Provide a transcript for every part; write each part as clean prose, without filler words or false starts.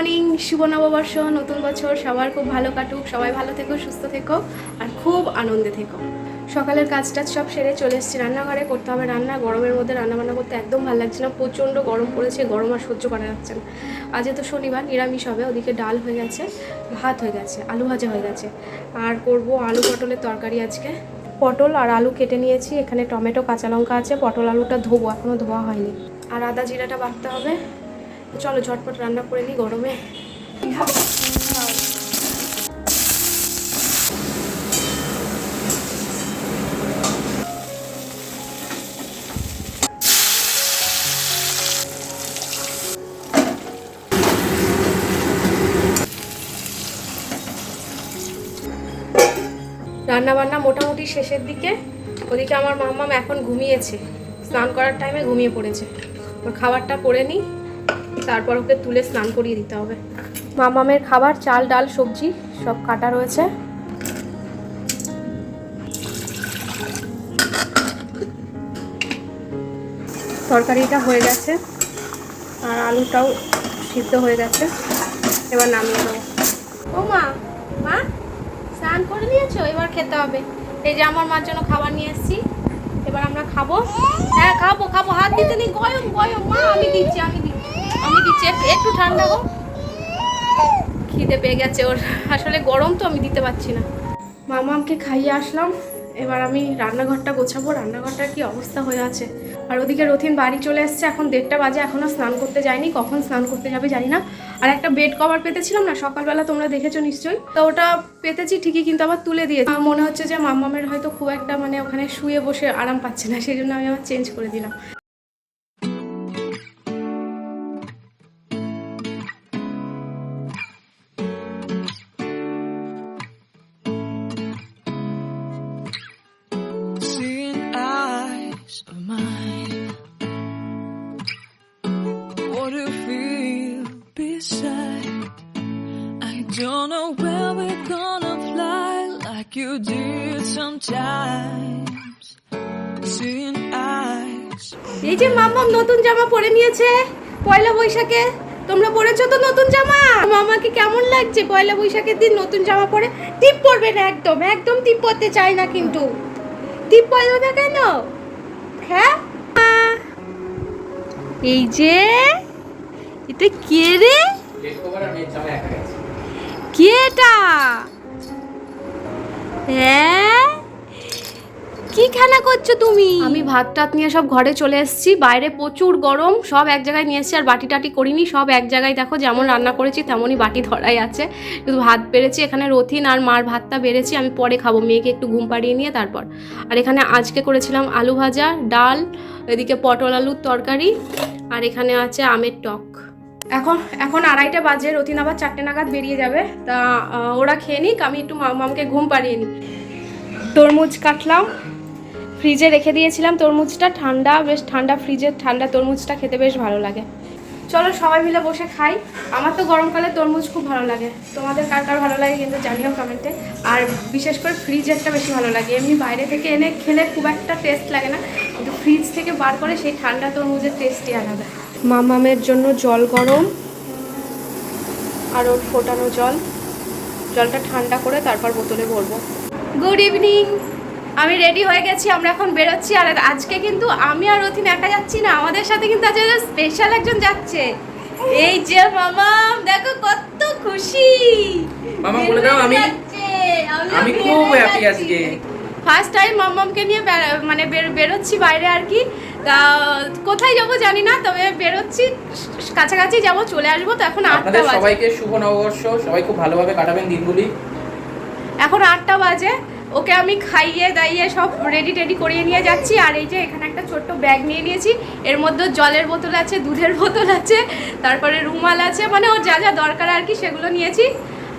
Morning, শুভ নববর্ষ, নতুন বছর সবার খুব ভালো কাটুক, সবাই ভালো থেকো, সুস্থ থেকো আর খুব আনন্দে থেকো। সকালের কাজটা সব সেরে চলে এসেছি রান্নাঘরে। করতে হবে রান্না। গরমের মধ্যে রান্নাবান্না করতে একদম ভালো লাগছে না, প্রচণ্ড গরম পড়েছে, গরম আর সহ্য করা যাচ্ছে না। আজ তো শনিবার, নিরামিষ হবে। ওদিকে ডাল হয়ে গেছে, ভাত হয়ে গেছে, আলু ভাজা হয়ে গেছে, আর করব আলু পটলের তরকারি আজকে। পটল আর আলু কেটে নিয়েছি, এখানে টমেটো কাঁচা লঙ্কা আছে, পটল আলুটা ধোবো, এখনও ধোয়া হয়নি, আর আদা জিরাটা বাটতে হবে। চলো ঝটপট রান্না করে নিই গরমে। রান্না বান্না মোটামুটি শেষের দিকে। ওদিকে আমার মাম্মাম এখন ঘুমিয়েছে, স্নান করার টাইমে ঘুমিয়ে পড়েছে। ওর খাবারটা করে নিই, তারপর ওকে তুলে স্নান করিয়ে দিতে হবে। মামামের খাবার চাল ডাল সবজি সব কাটা রয়েছে। তরকারিটা হয়ে গেছে আর আলুটাও সিদ্ধ হয়ে গেছে, এবার নামিয়ে দেবো। ও মা, মা স্নান করে নিয়েছো? এবার খেতে হবে। এই যে আমার মার জন্য খাবার নিয়ে এসেছি, এবার আমরা খাবো। হ্যাঁ খাবো খাবো, হাত দিতে নেই, গয়ম গয়ম। মা আমি দিচ্ছি একটু ঠান্ডা হোক। খিদে পেয়ে গেছে ওর, আসলে গরম তো আমি দিতে পারছি না। মামামকে খাইয়ে আসলাম, এবার আমি রান্নাঘরটা গোছাবো। রান্নাঘরটার কি অবস্থা হয়ে আছে। আর ওদিকে রথিন বাড়ি চলে এসছে, এখন 1:30 বাজে, এখনও স্নান করতে যায়নি। কখন স্নান করতে যাবে জানি না। আর একটা বেড কভার পেতেছিলাম না সকালবেলা, তোমরা দেখেছো নিশ্চয়ই, তো ওটা পেতেছি ঠিকই, কিন্তু আবার তুলে দিয়েছি। মনে হচ্ছে যে মামামের হয়তো খুব একটা ওখানে শুয়ে বসে আরাম পাচ্ছে না, সেই জন্য আমি আবার চেঞ্জ করে দিলাম। Don't know where we're gonna fly like you did sometimes. Seeing eyes. এই যে মাম্মাম নতুন জামা পরে নিয়েছে পয়লা বৈশাখে। তোমরা পরেছো তো নতুন জামা? মামাকে কেমন লাগছে পয়লা বৈশাখের দিন নতুন জামা পরে? টিপ পরবে না, একদম একদম টিপ পরতে চাই না, কিন্তু টিপ পরবে না কেন? হ্যাঁ এই যে এটা কে রে? কে এটা? হ্যাঁ কি খেলা করছো তুমি? আমি ভাত টাত নিয়ে সব ঘরে চলে এসেছি। বাইরে প্রচুর গরম, সব এক জায়গায় নিয়ে এসেছি। আর বাটি টাটি করিনি, সব এক জায়গায় দেখো, যেমন রান্না করেছি তেমনই বাটি ধরাই আছে, শুধু ভাত বেড়েছি। এখানে রথিন আর মার ভাতটা বেড়েছি, আমি পরে খাবো, মেয়েকে একটু ঘুম পাড়িয়ে নিয়ে তারপর। আর এখানে আজকে করেছিলাম আলু ভাজা, ডাল, এদিকে পটল আলুর তরকারি, আর এখানে আছে আমের টক। এখন 2:30 বাজে, রথিন আবার 4টে নাগাদ বেরিয়ে যাবে, তা ওরা খেয়ে নিক, আমি একটু মামকে ঘুম পাড়িয়ে নিই। তরমুজ কাটলাম, ফ্রিজে রেখে দিয়েছিলাম তরমুজটা, ঠান্ডা, বেশ ঠান্ডা, ফ্রিজের ঠান্ডা তরমুজটা খেতে বেশ ভালো লাগে। চলো সবাই মিলে বসে খাই। আমার তো গরমকালে তরমুজ খুব ভালো লাগে, তোমাদের কার কার ভালো লাগে কিন্তু জানিও কমেন্টে। আর বিশেষ করে ফ্রিজেরটা বেশি ভালো লাগে, এমনি বাইরে থেকে এনে খেলে খুব একটা টেস্ট লাগে না, কিন্তু ফ্রিজ থেকে বার করে সেই ঠান্ডা তরমুজের টেস্টই আলাদা। মামামের জন্য জল গরম, আর ওর ফোটানো জলটা ঠান্ডা করে তারপর বোতলে ভরবো। গুড ইভিনিং, আমি রেডি হয়ে গেছি, আমরা এখন বেরোচ্ছি। আর আজকে কিন্তু আমি আর রথিন একা যাচ্ছি না, আমাদের সাথে কিন্তু আজকে স্পেশাল একজন যাচ্ছে। এই যে মামাম, দেখো কত খুশি। মামা বলে দাও, আমি খুব হ্যাপি আজকে। ফার্স্ট টাইম মামামকে নিয়ে বেরোচ্ছি বাইরে আর কি। তা কোথায় যাবো জানি না, তবে বেরোচ্ছি, কাছাকাছি যাবো, চলে আসবো। তো এখন 8টা বাজে। সবাইকে শুভ নববর্ষ, সবাই খুব ভালোভাবে কাটাবেন দিনগুলি। এখন 8টা বাজে, ওকে আমি খাইয়ে দাইয়ে সব রেডি টেডি করিয়ে নিয়ে যাচ্ছি। আর এই যে এখানে একটা ছোট্ট ব্যাগ নিয়ে নিয়েছি, এর মধ্যে জলের বোতল আছে, দুধের বোতল আছে, তারপরে রুমাল আছে, ওর যা যা দরকার আর কি সেগুলো নিয়েছি।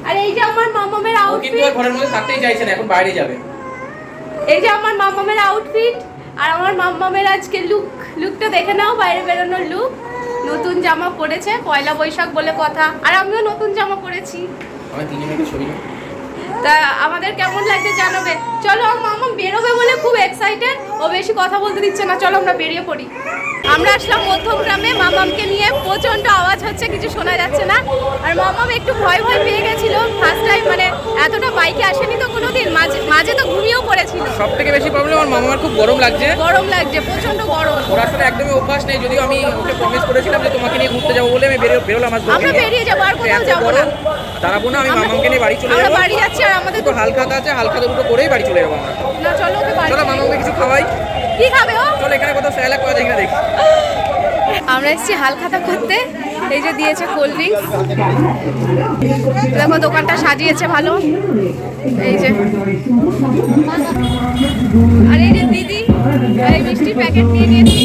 আর এই যে আমার মামামের আউটফিট, কিন্তু ঘরের মধ্যে থাকতেই চাইছে না, এখন বাইরে যাবে। এই যে আমার মামামের আউটফিট, আর আমার মামামের আজকে লুকটা দেখে নাও, বাইরে বেরোনোর লুক। নতুন জামা পরেছে, পয়লা বৈশাখ বলে কথা, আর আমিও নতুন জামা পরেছি। আমি তিনজনকে ছবি না। তা আমাদের কেমন লাগছে জানাবে। চলো মামা বেরোবে বলে খুব এক্সাইটেড, ও বেশি কথা বলতে দিচ্ছে না, চলো আমরা বেরিয়ে পড়ি। আমরা আসলাম মধ্যম গ্রামে, মামামকে নিয়ে প্রচণ্ড আওয়াজ হচ্ছে, কিছু শোনা যাচ্ছে না। আর মামাম একটু ভয় পেয়ে গেছিল ফার্স্ট টাইম, মানে এতটা বাইকে আসেনি তো কোনোদিন, মাঝে তো ঘুমিয়েও পড়েছিল। সব থেকে বেশি প্রবলেম আমার মামার খুব গরম লাগছে, প্রচণ্ড গরম। ওর আসলে একদমই অভ্যাস নেই, যদিও আমি ওকে প্রমিস করেছিলাম যে তোমাকে নিয়ে ঘুরতে যাবো বলে আমি বেরোলাম। আমরা বেরিয়ে যাবো, আর কোথাও যাবো না, দাঁড়াবো না, আমি মামামকে নিয়ে বাড়ি চলে যাবো। বাড়ি যাচ্ছি, আর আমাদের তো হালখাতা আছে, হালখাতা দুটো করেই বাড়ি চলে যাবো আমরা। না চলো ওকে বাড়ি, চলো মামাকে কিছু খাওয়াই। কি খাবে ও? চলো এখানে কোথাও স্যালাড করে দেখি না দেখি। আমরা এসেছি হালখাতা করতে, এই যে দিয়েছে কোল্ড ড্রিঙ্কস, দেখো দোকানটা সাজিয়েছে ভালো, এই যে। আর এই যে দিদি এই মিষ্টির প্যাকেট নিয়ে নিয়েছি।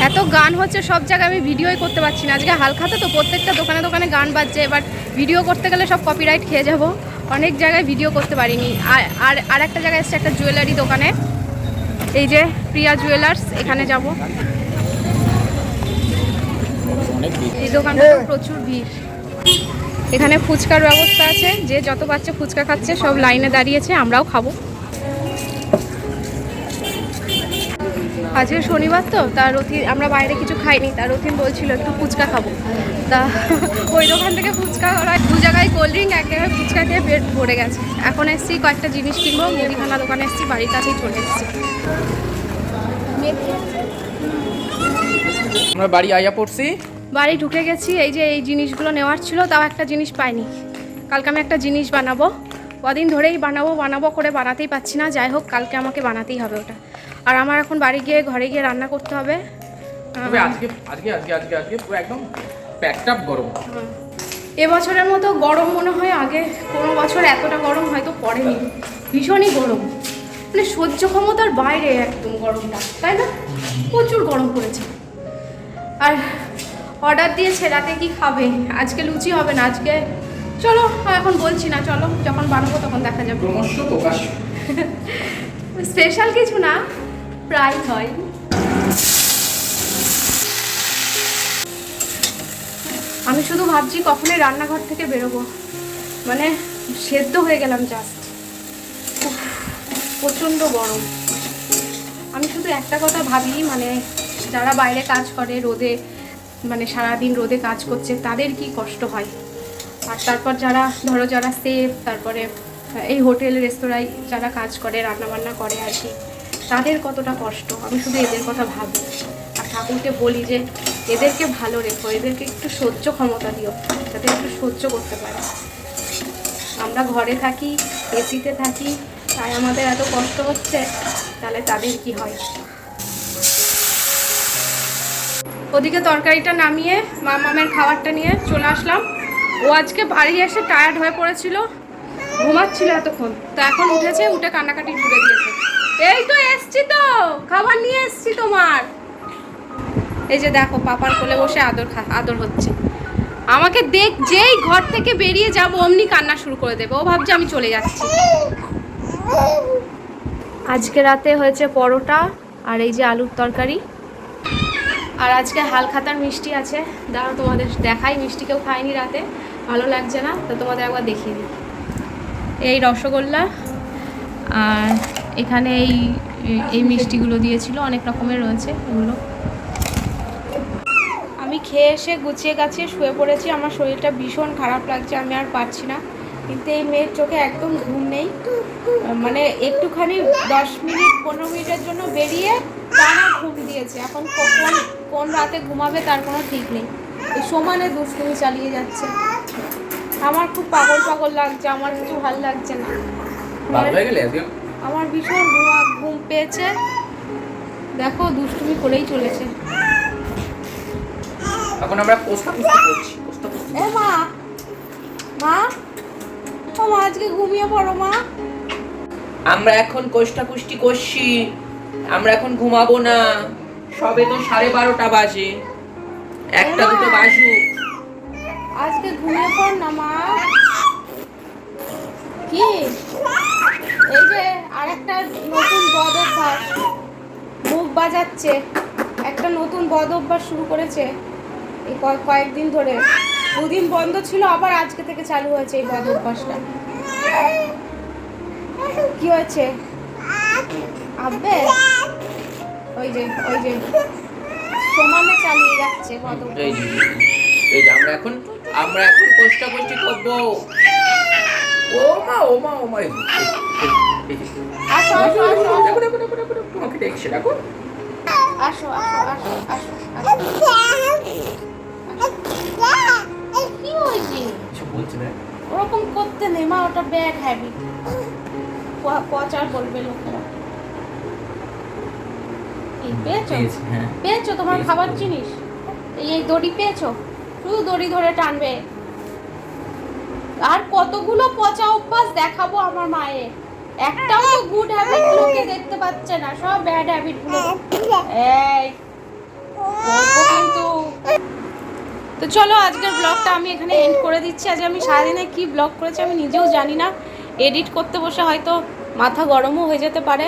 এত গান হচ্ছে সব জায়গায়, আমি ভিডিওই করতে পারছি না। আজকে হালখাতা তো প্রত্যেকটা দোকানে দোকানে গান বাজছে, এবার ভিডিও করতে গেলে সব কপিরাইট খেয়ে যাব, অনেক জায়গায় ভিডিও করতে পারিনি। আর একটা জায়গায় এসছে একটা জুয়েলারি দোকানে, এই যে প্রিয়া জুয়েলার্স, এখানে যাব। এই দোকানটা প্রচুর ভিড়, এখানে ফুচকার ব্যবস্থা আছে, যে যত বাচ্চা ফুচকা খাচ্ছে সব লাইনে দাঁড়িয়েছে, আমরাও খাবো। আজকে শনিবার তো, তার রথিন আমরা বাইরে কিছু খাইনি, তার রথিন বলছিল একটু ফুচকা খাবো, তা ওই দোকান থেকে ফুচকা, ওরা 2 জায়গায় কোল্ড ড্রিঙ্ক, 1 জায়গায় ফুচকা খেয়ে পেট ভরে গেছে। এখন এসছি কয়েকটা জিনিস কিনবো, মুদিখানা দোকানে এসছি, বাড়ির কাছেই চলে এসছি। আমরা বাড়ি আয়া পড়ছি, বাড়ি ঢুকে গেছি। এই যে এই জিনিসগুলো নেওয়ার ছিল, তাও একটা জিনিস পাইনি। কালকে আমি একটা জিনিস বানাবো, কদিন ধরেই বানাবো করে বানাতেই পারছি না। যাই হোক কালকে আমাকে বানাতেই হবে ওটা। আর আমার এখন বাড়ি গিয়ে ঘরে গিয়ে রান্না করতে হবে। আজকে পুরো একদম প্যাকড আপ গরম। এবছরের মতো গরম মনে হয় আগে কোনো বছর এতটা গরম হয়তো পড়েনি, ভীষণই গরম, মানে সহ্য ক্ষমতার বাইরে একদম গরমটা, তাই না? প্রচুর গরম পড়েছে। আর অর্ডার দিয়েছে রাতে কি খাবে, আজকে লুচি হবে না, আজকে চলো এখন বলছি না, চলো যখন বানাবো তখন দেখা যাবে। স্পেশাল কিছু না, প্রায় হয়। আমি শুধু ভাবছি কখনই রান্নাঘর থেকে বেরোবো, মানে সেদ্ধ হয়ে গেলাম জাস্ট, প্রচণ্ড গরম। আমি শুধু একটা কথা ভাবি, মানে যারা বাইরে কাজ করে রোদে, মানে সারাদিন রোদে কাজ করছে, তাদের কি কষ্ট হয়। আর তারপর যারা সেফ, তারপরে এই হোটেল রেস্তোরাঁয় যারা কাজ করে, রান্নাবান্না করে আর কি, তাদের কতটা কষ্ট। আমি শুধু এদের কথা ভাবি আর ঠাকুরকে বলি যে এদেরকে ভালো রেখো, এদেরকে একটু সহ্য ক্ষমতা দিও, যাতে একটু সহ্য করতে পারে। আমরা ঘরে থাকি, এসিতে থাকি, তাই আমাদের এত কষ্ট হচ্ছে, তাহলে তাদের কি হয়। ওদিকে তরকারিটা নামিয়ে মামামের খাবারটা নিয়ে চলে আসলাম। ও আজকে বাড়ি এসে টায়ার্ড হয়ে পড়েছিল, ঘুমাচ্ছিল এতক্ষণ, তো এখন উঠেছে, উঠে কান্নাকাটি জুড়ে দিয়েছে। এই তো এসছি, তো খাবার নিয়ে এসছি তোমার। এই যে দেখো পাপার কোলে বসে আদর হচ্ছে। আমাকে যেই ঘর থেকে বেরিয়ে যাব অমনি কান্না শুরু করে দেবে, ও ভাবছে আমি চলে যাচ্ছি। আজকে রাতে হয়েছে পরোটা আর এই যে আলুর তরকারি, আর আজকে হালখাতার মিষ্টি আছে। দাঁড়াও তোমাদের দেখাই, মিষ্টি কেউ খায়নি রাতে, ভালো লাগছে না, তো তোমাদের একবার দেখিয়ে দিই। এই রসগোল্লা, আর এখানে এই মিষ্টিগুলো দিয়েছিল, অনেক রকমের রয়েছে এগুলো। আমি খেয়ে এসে গুছিয়ে গাছিয়ে শুয়ে পড়েছি, আমার শরীরটা ভীষণ খারাপ লাগছে, আমি আর পারছি না। কিন্তু এই মেয়ের চোখে একদম ঘুম নেই, মানে একটুখানি 10 মিনিট 15 মিনিটের জন্য বেরিয়ে টানা ঘুম দিয়েছে। এখন কোন রাতে ঘুমাবে তার কোনো ঠিক নেই, এই সমানে দুষ্টুমি চালিয়ে যাচ্ছে। আমার খুব পাগল লাগছে, আমার কিছু ভালো লাগছে না। আমার ভীষণ ঘুম পেয়েছে, দেখো দুষ্টুমি করেই চলেছে। এখন আমরা কোস্তা কুস্তি করছি। এ মা আজকে ঘুমিয়ে পড়ো মা। আমরা এখন কোস্তা কুস্তি করছি, আমরা এখন ঘুমাবো না, সবে তো 12:30 বাজে, 1টা-2টো বাজুক। আজকে ঘুমিয়ে পড় না মা। কি এই যে আরেকটা নতুন বদ অভ্যাস, মুখ বাজাচ্ছে, একটা নতুন বদ অভ্যাস শুরু করেছে। এই কয়েকদিন ধরে, দুদিন বন্ধ ছিল, আবার আজকে থেকে চালু হয়েছে এই বদ অভ্যাসটা। কি হয়েছে? আবে ওই যে সমানে চালিয়ে যাচ্ছে বদ অভ্যাস। এই যে আমরা এখন কোষ্টাকষ্টি করবো। ও মা আসো আসো আসো তোমাকে দেখছে, দেখো। আসো আসো আসো আসো কি হয়েছে? কিছু বলছে না। ওরকম করতে নেই মা, ওটা ব্যাড হ্যাবিট। পচার বলবে লোকেরা। এই পেয়েছো? হ্যাঁ পেয়েছো তোমার খাবার জিনিস? এই দড়ি পেয়েছো? শুধু দড়ি ধরে টানবে। আর কতগুলো পচা অভ্যাস দেখাবো আমার মায়ের। একটাও তো গুড হ্যাবিট লোকে দেখতে পাচ্ছে না, সব ব্যাড হ্যাবিট গুলো। এই বলবো কিন্তু। তো চলো আজকের ব্লগটা আমি এখানে এন্ড করে দিচ্ছি। আজ আমি সারাদিনে কি ব্লগ করেছি আমি নিজেও জানি না। এডিট করতে বসে হয়তো মাথা গরমও হয়ে যেতে পারে,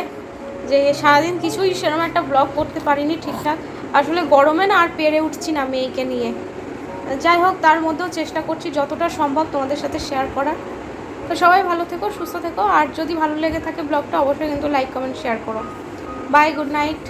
যে সারাদিন কিছুই সেরকম একটা ব্লগ করতে পারিনি ঠিকঠাক। আসলে গরমে না আর পেরে উঠছি না মেয়েকে নিয়ে। যাই হোক, তার মধ্যেও চেষ্টা করছি যতটা সম্ভব তোমাদের সাথে শেয়ার করার। তো সবাই ভালো থেকো, সুস্থ থেকো। আর যদি ভালো লেগে থাকে ব্লগটা অবশ্যই কিন্তু লাইক কমেন্ট শেয়ার করো। Bye, good night.